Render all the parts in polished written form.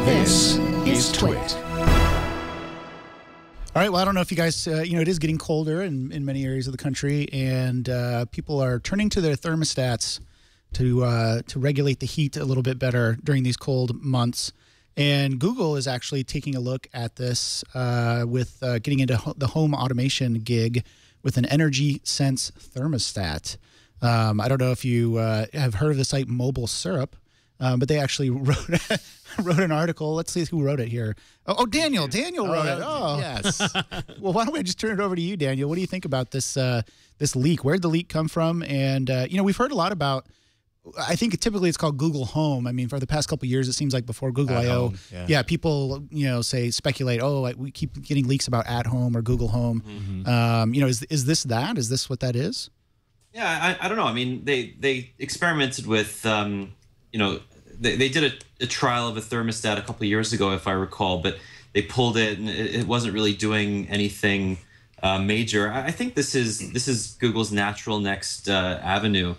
This is Twit. All right, well, I don't know if you guys, it is getting colder in many areas of the country, and people are turning to their thermostats to regulate the heat a little bit better during these cold months. And Google is actually taking a look at this with getting into the home automation gig with an EnergySense thermostat. I don't know if you have heard of the site Mobile Syrup, but they actually wrote an article. Let's see who wrote it here. Oh, Daniel. Daniel wrote it. Oh, yes. Well, why don't we just turn it over to you, Daniel? What do you think about this this leak? Where'd the leak come from? And, we've heard a lot about, I think typically it's called Google Home. I mean, for the past couple of years, it seems like before Google I/O, people, speculate, we keep getting leaks about At Home or Google Home. Mm-hmm. Is this that? Is this what that is? Yeah, I don't know. I mean, they experimented with, they did a trial of a thermostat a couple of years ago, if I recall, but they pulled it and it wasn't really doing anything major. I think this is Google's natural next avenue,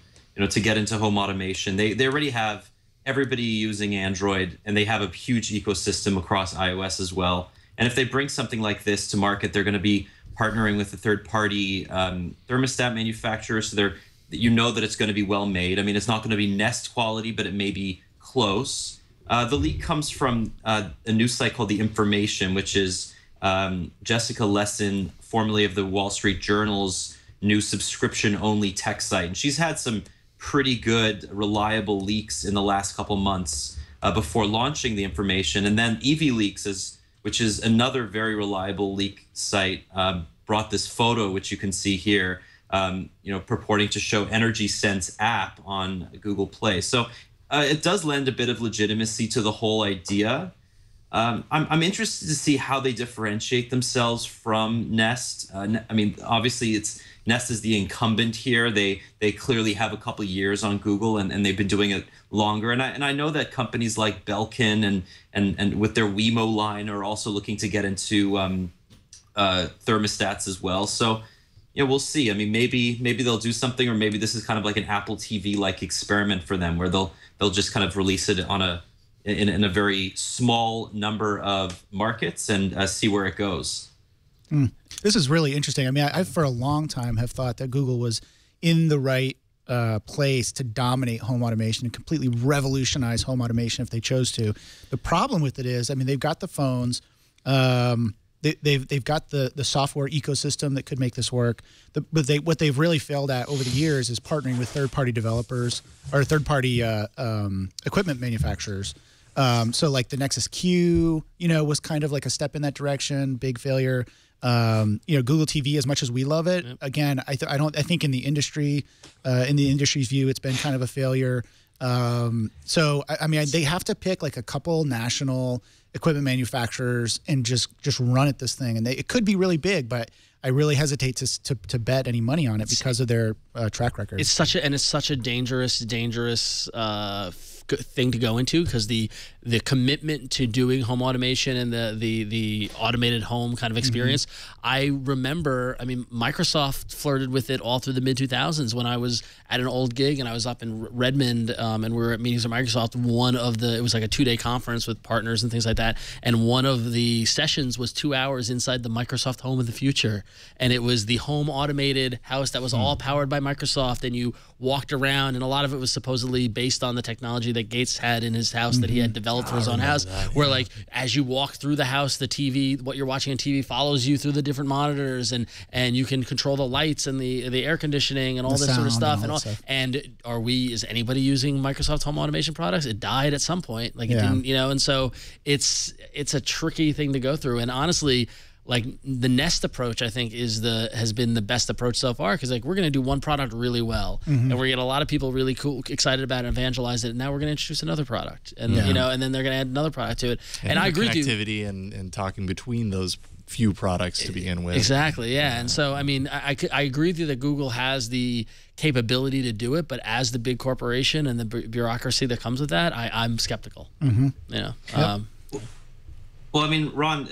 to get into home automation. They already have everybody using Android, and they have a huge ecosystem across iOS as well. And if they bring something like this to market, they're going to be partnering with a third-party thermostat manufacturer, so that it's going to be well made. I mean, it's not going to be Nest quality, but it may be close. The leak comes from a news site called The Information, which is Jessica Lessin, formerly of the Wall Street Journal's new subscription-only tech site. And she's had some pretty good, reliable leaks in the last couple months before launching The Information. And then EV Leaks, which is another very reliable leak site, brought this photo, which you can see here, purporting to show EnergySense app on Google Play. So it does lend a bit of legitimacy to the whole idea. I'm interested to see how they differentiate themselves from Nest. Obviously, Nest is the incumbent here. They clearly have a couple of years on Google, and they've been doing it longer. And I know that companies like Belkin and with their Wemo line are also looking to get into thermostats as well. So we'll see. I mean, maybe they'll do something, or maybe this is kind of like an Apple TV like experiment for them, where they'll just kind of release it in a very small number of markets and see where it goes. This is really interesting. I mean, I for a long time have thought that Google was in the right place to dominate home automation and completely revolutionize home automation if they chose to. The problem with it is, I mean, they've got the phones, they've got the software ecosystem that could make this work. But what they've really failed at over the years is partnering with third-party developers or third-party equipment manufacturers. So like the Nexus Q, was kind of like a step in that direction. Big failure. Google TV, as much as we love it, again, I think in the industry's view, it's been kind of a failure. So I mean, they have to pick like a couple national equipment manufacturers and just run at this thing, and it could be really big, but I really hesitate to bet any money on it because of their track record. It's such a dangerous thing to go into, because the commitment to doing home automation and the automated home kind of experience. I remember, I mean, Microsoft flirted with it all through the mid-2000s when I was at an old gig and I was up in Redmond, and we were at meetings at Microsoft. It was like a 2-day conference with partners and things like that, and one of the sessions was 2 hours inside the Microsoft home of the future, and it was the home automated house that was all powered by Microsoft, and you walked around, and a lot of it was supposedly based on the technology that Gates had in his house that he had developed for his own house, where like as you walk through the house, the TV, what you're watching on TV follows you through the different monitors, and you can control the lights and the air conditioning and all this sort of stuff. And is anybody using Microsoft home automation products? It died at some point, like it didn't, and so it's a tricky thing to go through. And honestly, like the Nest approach, I think has been the best approach so far, because like we're going to do one product really well, and we're going to get a lot of people really cool, excited about it, and evangelize it. And now we're going to introduce another product, and and then they're going to add another product to it. And I agree with you. Connectivity and talking between those few products to begin with. Exactly, yeah. And so I mean, I agree with you that Google has the capability to do it, but as the big corporation and the bureaucracy that comes with that, I'm skeptical. Well, I mean, Ron,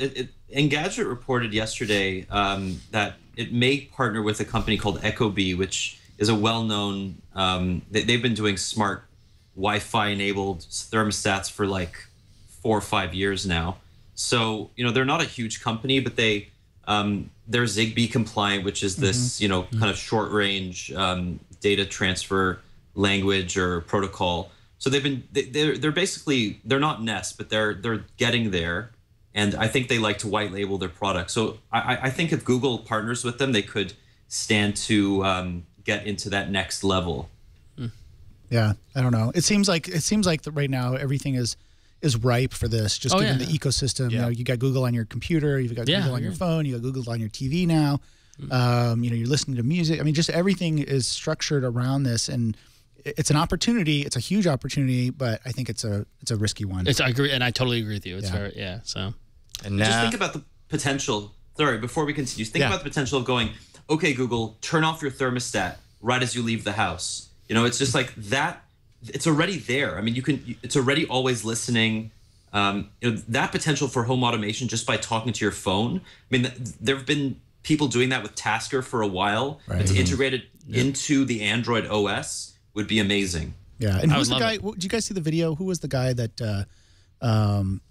Engadget reported yesterday that it may partner with a company called Ecobee, which is a well-known, they've been doing smart Wi-Fi enabled thermostats for like 4 or 5 years now. So, they're not a huge company, but they're Zigbee compliant, which is this, kind of short range data transfer language or protocol. So they're basically, they're not Nest, but they're getting there. And I think they like to white label their product. So I think if Google partners with them, they could stand to get into that next level. Yeah, I don't know. It seems like right now everything is ripe for this. Just given the ecosystem, you got Google on your computer, you've got Google on your phone, you got Google on your TV now. You're listening to music. I mean, just everything is structured around this, and it's an opportunity. It's a huge opportunity, but I think it's a risky one. I agree, and I totally agree with you. It's very, So, and now, just think about the potential. Sorry, before we continue, think about the potential of going, okay, Google, turn off your thermostat right as you leave the house. It's just like that. It's already there. I mean, it's already always listening. That potential for home automation just by talking to your phone. I mean, there have been people doing that with Tasker for a while. Right. To integrate it into the Android OS would be amazing. Yeah. And who was the guy? Did you guys see the video? Who was the guy that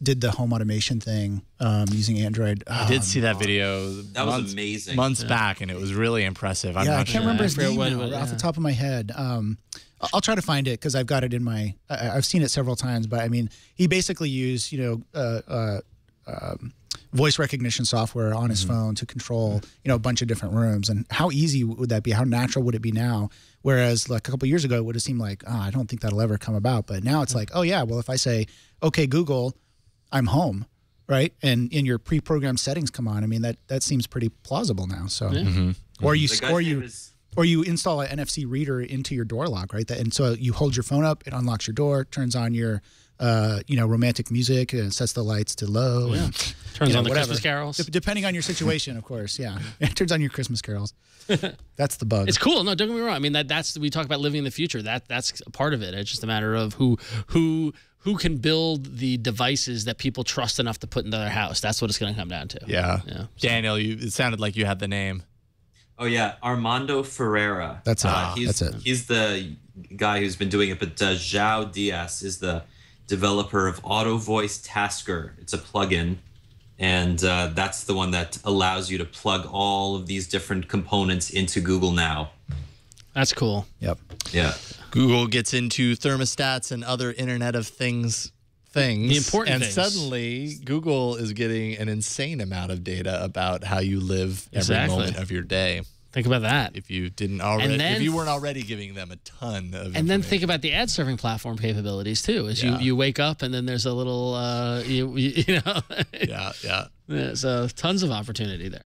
did the home automation thing using Android? I did see that video. That was amazing. Months back, and it was really impressive. I can't remember his name off the top of my head. I'll try to find it because I've got it in my. I've seen it several times, but I mean, he basically used voice recognition software on his phone to control a bunch of different rooms. And how easy would that be? How natural would it be now? Whereas like a couple of years ago, it would have seemed like, I don't think that'll ever come about. But now it's like, oh yeah, well if I say, okay Google, I'm home, right, and in your pre-programmed settings come on, I mean that seems pretty plausible now. So or you install an NFC reader into your door lock, right? And so you hold your phone up, it unlocks your door, turns on your, romantic music, and sets the lights to low. Yeah. And, turns on the Christmas carols. Depending on your situation, of course. Yeah, it turns on your Christmas carols. That's the bug. It's cool. No, don't get me wrong. I mean, that's we talk about living in the future. That's a part of it. It's just a matter of who can build the devices that people trust enough to put into their house. That's what it's going to come down to. Yeah. Daniel, it sounded like you had the name. Oh yeah, Armando Ferreira. That's it. That's it. He's the guy who's been doing it, but João Diaz is the developer of Auto Voice Tasker. It's a plugin, and that's the one that allows you to plug all of these different components into Google Now. That's cool. Yep. Yeah. Google gets into thermostats and other Internet of Things. The important things. And suddenly, Google is getting an insane amount of data about how you live every moment of your day. Think about that. If you didn't already, if you weren't already giving them a ton of and then think about the ad serving platform capabilities too. As you wake up and then there's a little, yeah. So tons of opportunity there.